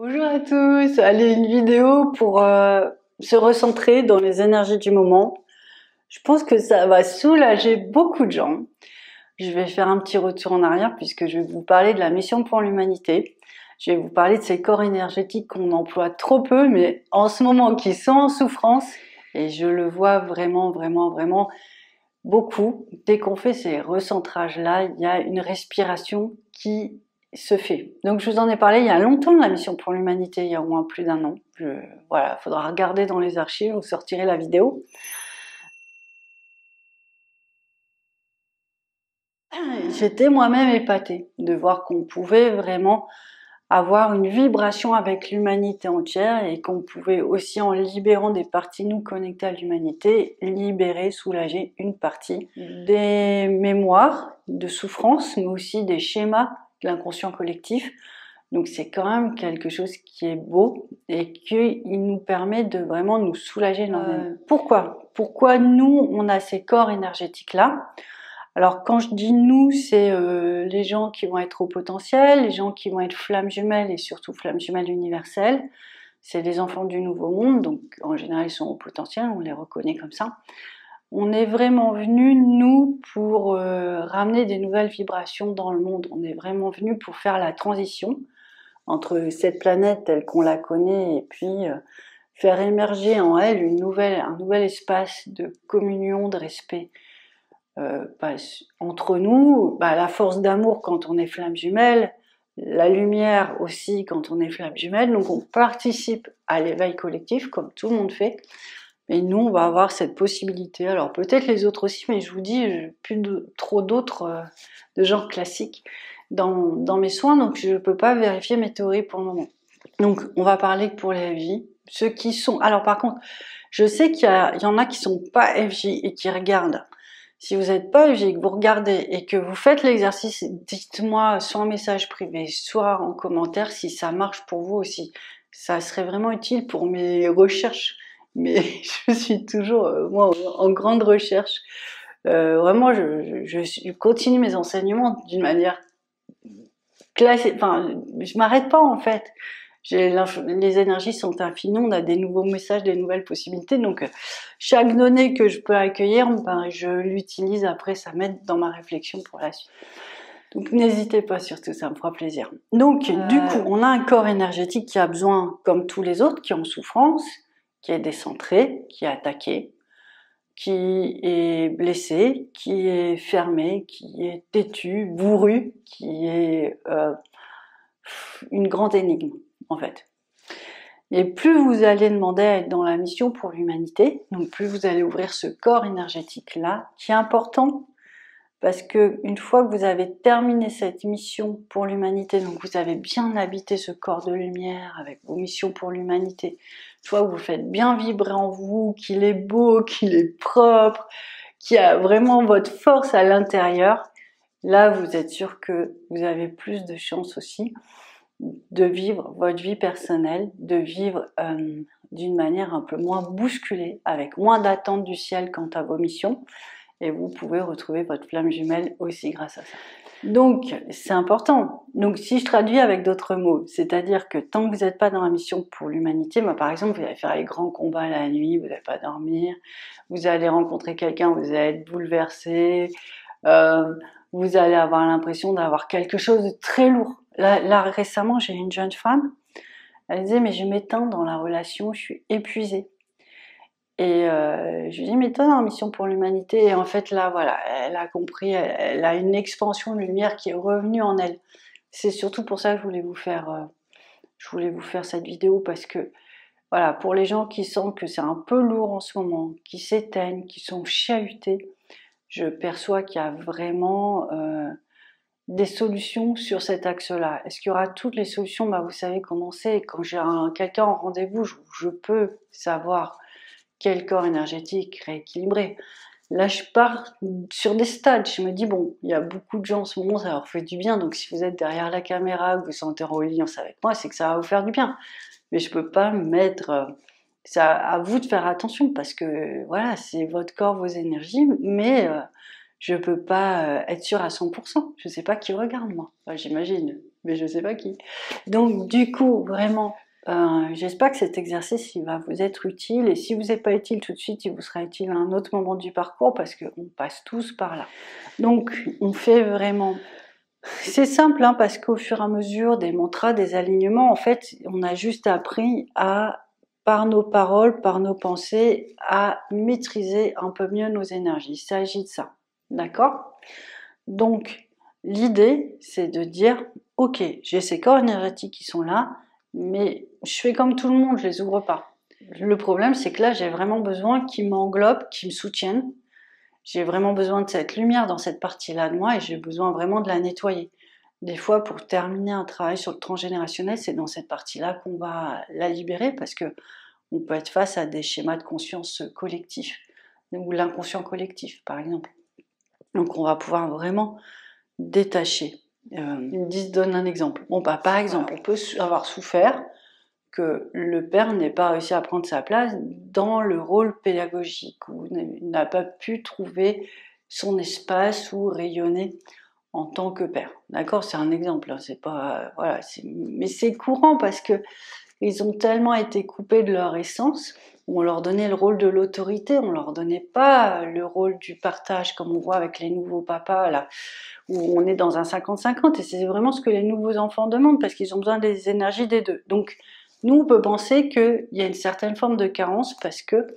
Bonjour à tous, allez, une vidéo pour se recentrer dans les énergies du moment. Je pense que ça va soulager beaucoup de gens. Je vais faire un petit retour en arrière puisque je vais vous parler de la mission pour l'humanité. Je vais vous parler de ces corps énergétiques qu'on emploie trop peu, mais en ce moment qui sont en souffrance. Et je le vois vraiment beaucoup. Dès qu'on fait ces recentrages-là, il y a une respiration qui se fait. Donc je vous en ai parlé il y a longtemps de la mission pour l'humanité, il y a au moins plus d'un an. Voilà, faudra regarder dans les archives, vous sortirez la vidéo. J'étais moi-même épatée de voir qu'on pouvait vraiment avoir une vibration avec l'humanité entière et qu'on pouvait aussi, en libérant des parties nous connectées à l'humanité, libérer, soulager une partie des mémoires de souffrance, mais aussi des schémas de l'inconscient collectif. Donc c'est quand même quelque chose qui est beau et qui nous permet de vraiment nous soulager énormément. Pourquoi nous, on a ces corps énergétiques-là? Alors quand je dis nous, c'est les gens qui vont être au potentiel, les gens qui vont être flammes jumelles et surtout flammes jumelles universelles. C'est les enfants du nouveau monde, donc en général ils sont au potentiel, on les reconnaît comme ça. On est vraiment venus, nous, pour ramener des nouvelles vibrations dans le monde. On est vraiment venus pour faire la transition entre cette planète telle qu'on la connaît et puis faire émerger en elle un nouvel espace de communion, de respect. Entre nous, la force d'amour quand on est flamme jumelle, la lumière aussi quand on est flamme jumelle, donc on participe à l'éveil collectif comme tout le monde fait, et nous on va avoir cette possibilité, alors peut-être les autres aussi, mais je vous dis, trop d'autres de gens classiques dans mes soins, donc je ne peux pas vérifier mes théories pour le moment. Donc on va parler pour les FJ, ceux qui sont, alors par contre, je sais qu'il y en a qui sont pas FJ et qui regardent. Si vous n'êtes pas FJ, que vous regardez et que vous faites l'exercice, dites-moi soit en message privé, soit en commentaire si ça marche pour vous aussi. Ça serait vraiment utile pour mes recherches. Mais je suis toujours, moi, en grande recherche. Vraiment, je continue mes enseignements d'une manière classique. Enfin, je m'arrête pas en fait. Les énergies sont infinies, on a des nouveaux messages, des nouvelles possibilités, donc chaque donnée que je peux accueillir, je l'utilise après, ça m'aide dans ma réflexion pour la suite. Donc n'hésitez pas surtout, ça me fera plaisir. Donc du coup, on a un corps énergétique qui a besoin, comme tous les autres, qui est en souffrance, qui est décentré, qui est attaqué, qui est blessé, qui est fermé, qui est têtu, bourru, qui est une grande énigme en fait. Et plus vous allez demander à être dans la mission pour l'humanité, donc plus vous allez ouvrir ce corps énergétique-là, qui est important, parce que une fois que vous avez terminé cette mission pour l'humanité, donc vous avez bien habité ce corps de lumière avec vos missions pour l'humanité, une fois que vous faites bien vibrer en vous, qu'il est beau, qu'il est propre, qu'il y a vraiment votre force à l'intérieur, là vous êtes sûr que vous avez plus de chances aussi de vivre votre vie personnelle, de vivre d'une manière un peu moins bousculée, avec moins d'attente du ciel quant à vos missions, et vous pouvez retrouver votre flamme jumelle aussi grâce à ça. Donc c'est important. Donc si je traduis avec d'autres mots, c'est-à-dire que tant que vous n'êtes pas dans la mission pour l'humanité, par exemple vous allez faire les grands combats la nuit, vous n'allez pas dormir, vous allez rencontrer quelqu'un, vous allez être bouleversé, vous allez avoir l'impression d'avoir quelque chose de très lourd. Là récemment, j'ai une jeune femme, elle disait mais je m'éteins dans la relation, je suis épuisée. Et je lui dis mais toi dans la mission pour l'humanité, et en fait là voilà, elle a compris, elle a une expansion de lumière qui est revenue en elle. C'est surtout pour ça que je voulais vous faire cette vidéo, parce que voilà, pour les gens qui sentent que c'est un peu lourd en ce moment, qui s'éteignent, qui sont chahutés, je perçois qu'il y a vraiment des solutions sur cet axe-là. Est-ce qu'il y aura toutes les solutions? Vous savez comment c'est. Quand j'ai quelqu'un en rendez-vous, je peux savoir quel corps énergétique rééquilibré. Là, je pars sur des stades. Je me dis, bon, il y a beaucoup de gens en ce moment, ça leur fait du bien. Donc, si vous êtes derrière la caméra, que vous sentez en reliance avec moi, c'est que ça va vous faire du bien. Mais je peux pas mettre... c'est à vous de faire attention, parce que, voilà, c'est votre corps, vos énergies, mais... je peux pas être sûre à 100%. Je sais pas qui regarde, moi. J'imagine. mais je sais pas qui. Donc du coup, vraiment, j'espère que cet exercice il va vous être utile, et si vous n'est pas utile tout de suite, il vous sera utile à un autre moment du parcours, parce qu'on passe tous par là. Donc on fait vraiment... C'est simple, hein, parce qu'au fur et à mesure des mantras, des alignements, en fait, on a juste appris à, par nos paroles, par nos pensées, à maîtriser un peu mieux nos énergies. Il s'agit de ça, d'accord? Donc, l'idée, c'est de dire, ok, j'ai ces corps énergétiques qui sont là, mais je fais comme tout le monde, je les ouvre pas. Le problème, c'est que là, j'ai vraiment besoin qu'ils m'englobent, qu'ils me soutiennent. J'ai vraiment besoin de cette lumière dans cette partie-là de moi, et j'ai besoin vraiment de la nettoyer. Des fois, pour terminer un travail sur le transgénérationnel, c'est dans cette partie-là qu'on va la libérer, parce que on peut être face à des schémas de conscience collectifs, ou l'inconscient collectif, par exemple. Donc, on va pouvoir vraiment détacher. Ils me disent, donne un exemple. Bon, bah, par exemple, on peut avoir souffert que le père n'ait pas réussi à prendre sa place dans le rôle pédagogique, ou n'a pas pu trouver son espace ou rayonner en tant que père. D'accord, c'est un exemple, hein, c'est pas voilà, mais c'est courant parce que ils ont tellement été coupés de leur essence. On leur donnait le rôle de l'autorité, on leur donnait pas le rôle du partage, comme on voit avec les nouveaux papas là, où on est dans un 50-50, et c'est vraiment ce que les nouveaux enfants demandent, parce qu'ils ont besoin des énergies des deux. Donc nous, on peut penser qu'il y a une certaine forme de carence, parce que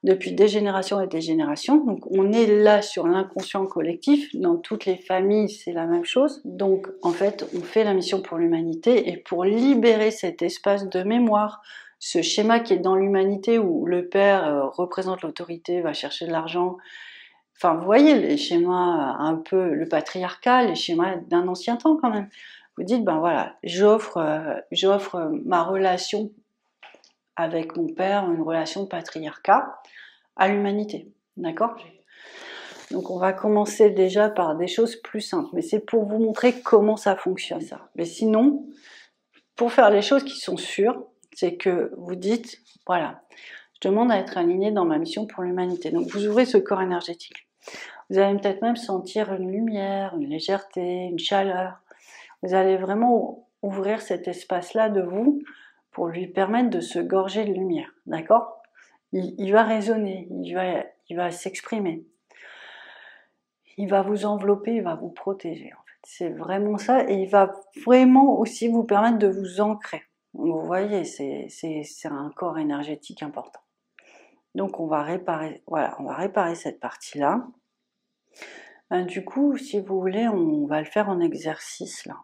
depuis des générations et des générations, donc on est là sur l'inconscient collectif, dans toutes les familles c'est la même chose, donc en fait on fait la mission pour l'humanité, et pour libérer cet espace de mémoire, ce schéma qui est dans l'humanité où le père représente l'autorité, va chercher de l'argent, enfin vous voyez les schémas un peu, le patriarcat, les schémas d'un ancien temps quand même. Vous dites, ben voilà, j'offre ma relation avec mon père, une relation de patriarcat, à l'humanité, d'accord? Donc on va commencer déjà par des choses plus simples, mais c'est pour vous montrer comment ça fonctionne, ça. Mais sinon, pour faire les choses qui sont sûres, c'est que vous dites, voilà, je demande à être aligné dans ma mission pour l'humanité. Donc vous ouvrez ce corps énergétique. Vous allez peut-être même sentir une lumière, une légèreté, une chaleur. Vous allez vraiment ouvrir cet espace-là de vous pour lui permettre de se gorger de lumière, d'accord? Il va résonner, il va s'exprimer. Il va vous envelopper, il va vous protéger, en fait. C'est vraiment ça, et il va vraiment aussi vous permettre de vous ancrer. Donc, vous voyez, c'est un corps énergétique important. Donc on va réparer, voilà, on va réparer cette partie-là. Du coup, si vous voulez, on va le faire en exercice, là.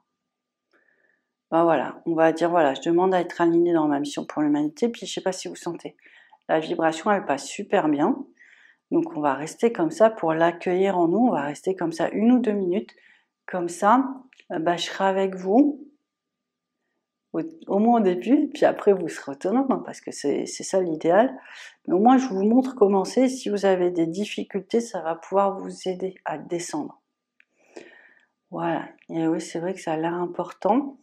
Ben voilà, on va dire, voilà, je demande à être aligné dans ma mission pour l'humanité, puis je sais pas si vous sentez, la vibration, elle passe super bien. Donc on va rester comme ça pour l'accueillir en nous, on va rester comme ça 1 ou 2 minutes. Comme ça, je serai avec vous, au moins au début, puis après vous serez autonome, hein, parce que c'est ça l'idéal. Mais au moins je vous montre comment c'est. Si vous avez des difficultés, ça va pouvoir vous aider à descendre. Voilà, et oui, c'est vrai que ça a l'air important.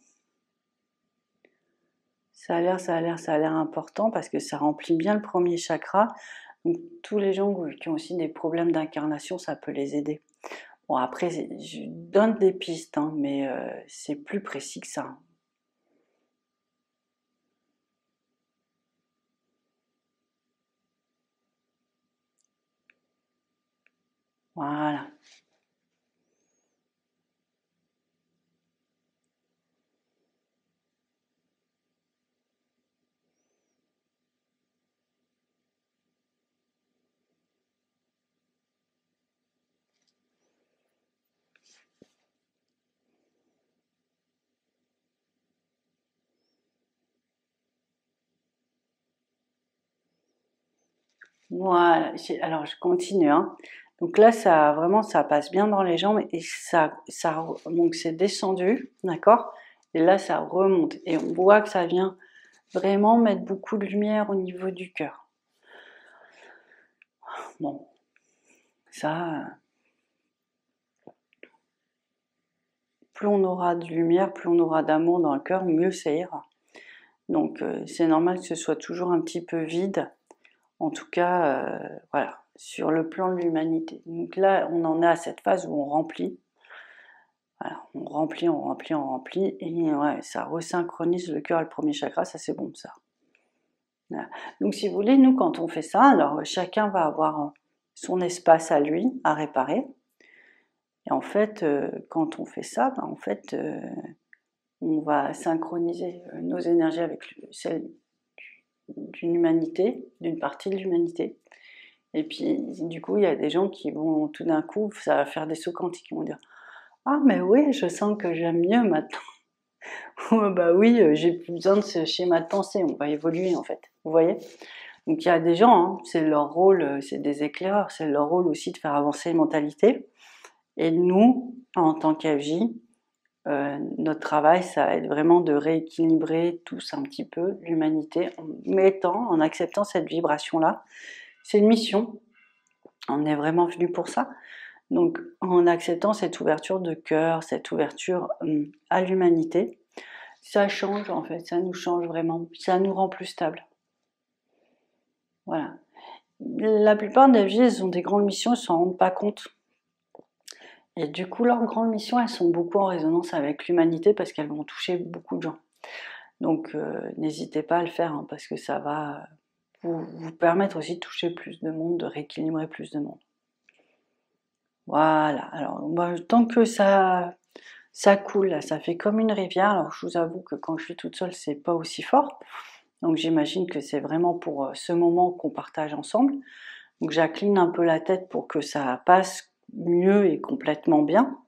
Ça a l'air important, parce que ça remplit bien le premier chakra. Donc tous les gens qui ont aussi des problèmes d'incarnation, ça peut les aider. Bon, après, je donne des pistes, hein, mais c'est plus précis que ça. Voilà. Voilà. Alors, je continue, hein. Donc là, ça vraiment, ça passe bien dans les jambes, et donc c'est descendu, d'accord? Et là, ça remonte. Et on voit que ça vient vraiment mettre beaucoup de lumière au niveau du cœur. Bon, ça, plus on aura de lumière, plus on aura d'amour dans le cœur, mieux ça ira. Donc c'est normal que ce soit toujours un petit peu vide, en tout cas, voilà, sur le plan de l'humanité. Donc là, on en est à cette phase où on remplit. Voilà, on remplit, on remplit, on remplit, et ouais, ça resynchronise le cœur et le premier chakra, ça c'est bon ça. Voilà. Donc si vous voulez, nous quand on fait ça, alors chacun va avoir son espace à lui, à réparer. Et en fait, quand on fait ça, ben, en fait, on va synchroniser nos énergies avec celles d'une humanité, d'une partie de l'humanité. Et puis, du coup, il y a des gens qui vont, tout d'un coup, ça va faire des sauts quantiques, ils vont dire « Ah, mais oui, je sens que j'aime mieux maintenant. » Ou « Bah oui, j'ai plus besoin de ce schéma de pensée, on va évoluer en fait. » Vous voyez? Donc il y a des gens, hein, c'est leur rôle, c'est des éclaireurs, c'est leur rôle aussi de faire avancer les mentalités. Et nous, en tant qu'AJ, notre travail, ça va être vraiment de rééquilibrer tous un petit peu l'humanité en acceptant cette vibration-là. C'est une mission, on est vraiment venu pour ça. Donc en acceptant cette ouverture de cœur, cette ouverture à l'humanité, ça change en fait, ça nous change vraiment, ça nous rend plus stables. Voilà. La plupart des AJ, elles ont des grandes missions, elles ne s'en rendent pas compte. Et du coup, leurs grandes missions, elles sont beaucoup en résonance avec l'humanité parce qu'elles vont toucher beaucoup de gens. Donc n'hésitez pas à le faire, hein, parce que ça va vous permettre aussi de toucher plus de monde, de rééquilibrer plus de monde. Voilà, alors tant que ça coule, là, ça fait comme une rivière. Alors je vous avoue que quand je suis toute seule, c'est pas aussi fort. Donc j'imagine que c'est vraiment pour ce moment qu'on partage ensemble. Donc j'incline un peu la tête pour que ça passe mieux et complètement bien.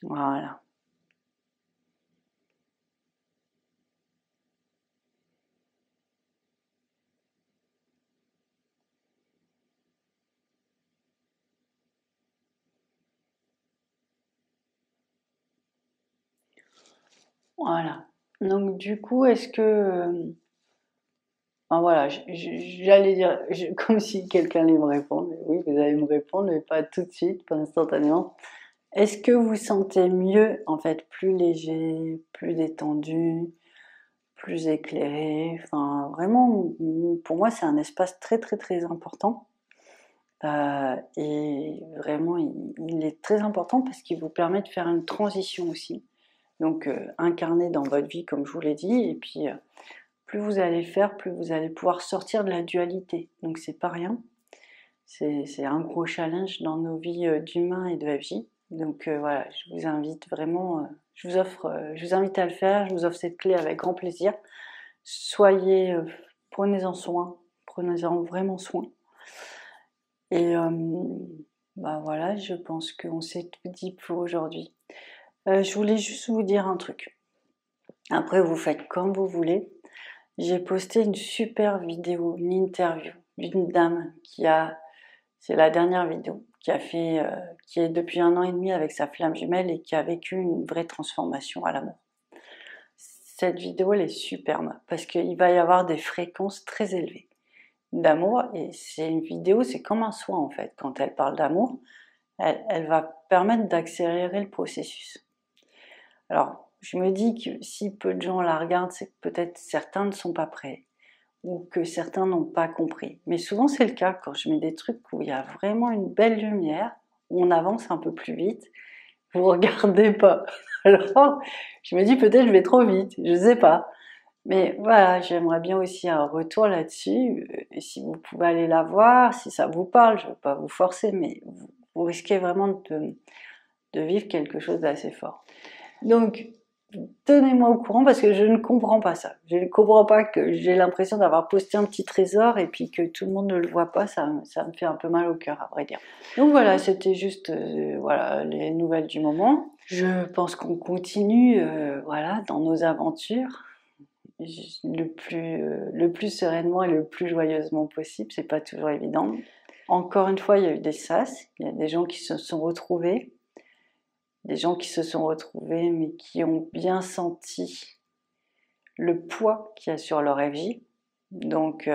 Voilà. Voilà. Donc du coup, est-ce que... enfin, voilà, j'allais dire, comme si quelqu'un allait me répondre, mais oui, vous allez me répondre, mais pas tout de suite, pas instantanément. Est-ce que vous sentez mieux, en fait, plus léger, plus détendu, plus éclairé? Enfin, vraiment, pour moi, c'est un espace très très très important. Et vraiment, il est très important parce qu'il vous permet de faire une transition aussi. Donc, incarner dans votre vie, comme je vous l'ai dit, et puis plus vous allez faire, plus vous allez pouvoir sortir de la dualité. Donc, c'est pas rien. C'est un gros challenge dans nos vies d'humains et de FJ. Donc voilà, je vous invite vraiment, je vous invite à le faire, je vous offre cette clé avec grand plaisir. Soyez, prenez-en soin, prenez-en vraiment soin. Et bah voilà, je pense qu'on s'est tout dit pour aujourd'hui. Je voulais juste vous dire un truc. Après, vous faites comme vous voulez. J'ai posté une super vidéo, une interview d'une dame c'est la dernière vidéo, qui est depuis 1 an et demi avec sa flamme jumelle et qui a vécu une vraie transformation à l'amour. Cette vidéo, elle est superbe parce qu'il va y avoir des fréquences très élevées d'amour, et c'est une vidéo, c'est comme un soin en fait. Quand elle parle d'amour, elle va permettre d'accélérer le processus. Alors, je me dis que si peu de gens la regardent, c'est que peut-être certains ne sont pas prêts ou que certains n'ont pas compris. Mais souvent c'est le cas quand je mets des trucs où il y a vraiment une belle lumière, où on avance un peu plus vite, vous regardez pas. Alors je me dis peut-être je vais trop vite, je sais pas. Mais voilà, j'aimerais bien aussi un retour là-dessus. Et si vous pouvez aller la voir, si ça vous parle, je ne veux pas vous forcer, mais vous risquez vraiment de vivre quelque chose d'assez fort. Donc, tenez-moi au courant parce que je ne comprends pas ça. Je ne comprends pas que j'ai l'impression d'avoir posté un petit trésor et puis que tout le monde ne le voit pas. Ça me fait un peu mal au cœur, à vrai dire. Donc voilà, c'était juste voilà, les nouvelles du moment. Je pense qu'on continue voilà, dans nos aventures le plus sereinement et le plus joyeusement possible. C'est pas toujours évident. Encore une fois, il y a eu des sas. Il y a des gens qui se sont retrouvés. Des gens qui se sont retrouvés mais qui ont bien senti le poids qu'il y a sur leur FJ. Donc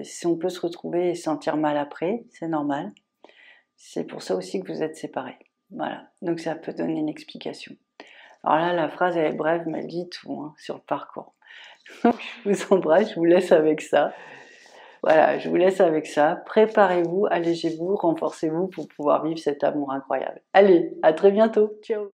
si on peut se retrouver et se sentir mal après, c'est normal. C'est pour ça aussi que vous êtes séparés. Voilà, donc ça peut donner une explication. Alors là, la phrase, elle est brève, mais elle dit tout hein, sur le parcours. Donc, je vous embrasse, je vous laisse avec ça. Voilà, je vous laisse avec ça. Préparez-vous, allégez-vous, renforcez-vous pour pouvoir vivre cet amour incroyable. Allez, à très bientôt. Ciao.